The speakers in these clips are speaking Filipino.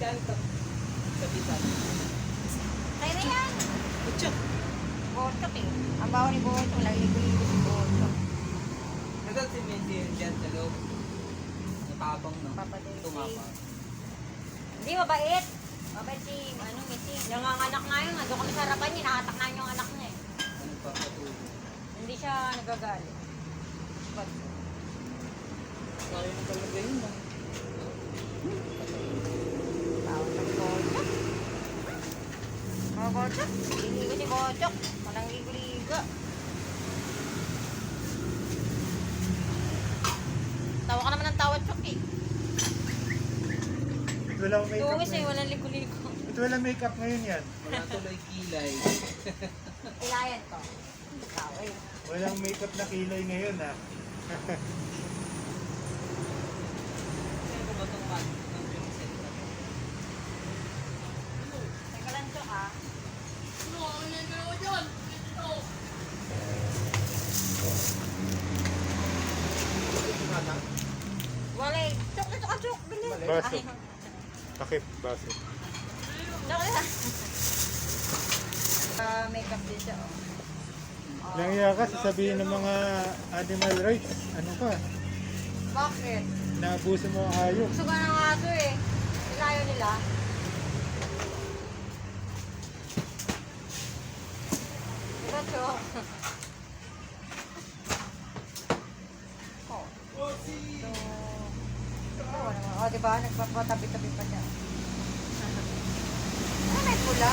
Saan ito? Sa pisan. Kaya na yan. Kutsok. Bochok eh. Ang baho ni Bochok, lagi-ligo si Bochok. Nasaan si Messi yun dyan sa loob? Napabang no? Papadel. Tumapa. Hindi, mabait. Mabait si, Messi. Nanganganak na yun. Doon kami sa harapan niya, nakatak na yung anak niya eh. Ano pa patuloy? Hindi siya nagagalit. But, Kaya na talaga yun ah. tawag sa Bochok. Bochok. Ligo si Bochok. Walang ligo-ligo. Tawa ka naman ng tawa, Chok eh. Walang makeup Tungis eh, ngayon. walang ligo-ligo. Ito walang makeup ngayon yan. Wala tuloy kilay. Kilayan to. Tawa eh. Walang makeup na kilay ngayon ah. Kaya ko ba itong mag ng princess na to? Teka lang, Chok ah. Wala eh. Chok, Chok. Bilis. Baso. Ay, Takip, baso. Chok lang. Makeup din siya oh. Langya ka, sasabihin ng mga animal rights. Ano ka? Bakit? Naabuso mo ang hayop. Gusto ka ng aso eh. Ilayo nila. Diba, Chok? Oh. Oh, diba? Nagpapatabi-tabi pa siya. Ano may pula?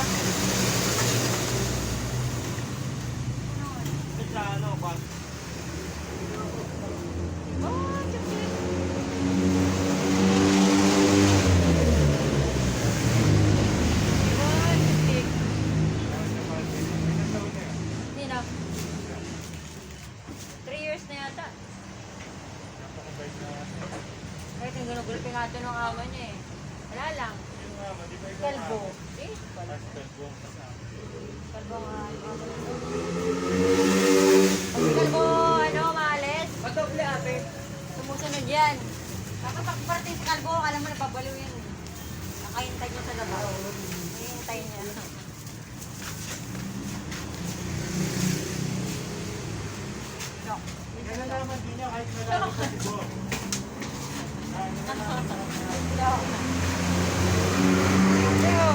Sa ano ba? Oh, chuk-chuk. Oh, chuk-chuk. Hindi na. 3 years na yata. Napakabait na. Kahit yung ginugulpi nga ito ng ama niya eh. Wala lang. Yung mama, di ba ikaw Kalbo. mama? Eh, Kalbo ang kasama. kalbo nga. Pag si kalbo, maalis. Madoble ate. Sumusunod yan. Kapag pagparating si kalbo, alam mo nababaliw yan. Nakahintay niya sa labas. Nakahintay niya. No. Yan na naman din niya kahit nalaman sa libo. No. Ew.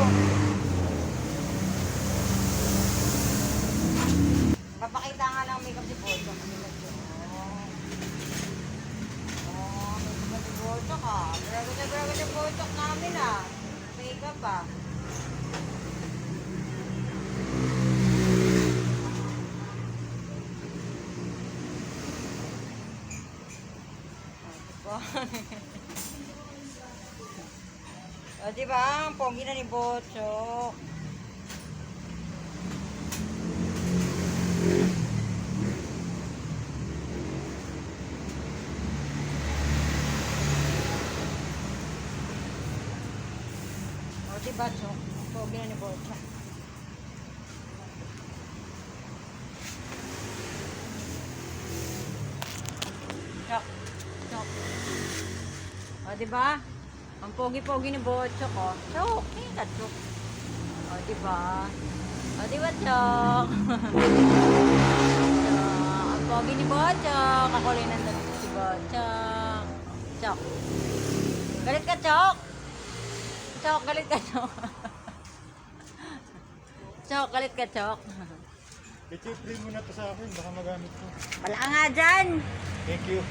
Papakita nga lang makeup si Bojo. Oh, makeup si Bojo ka. Braga si Bojo namin ah. Makeup ah. O, diba? Ang pogi na ni Bocho. O, diba, Chok? Ang pogi na ni Bocho. Chok. Chok. O, diba? Ang pogi-pogi ni Bochok, oh. Chok, kita, Chok. O, diba? O, diba, Chok? Ang pogi ni Bochok. Kakulay ng dati si Bochok. Chok. Galit ka, Chok? Chok, galit ka, Chok. Chok, galit ka, Chok. I-free mo na to sa akin, baka magamit ko. Wala nga dyan. Thank you.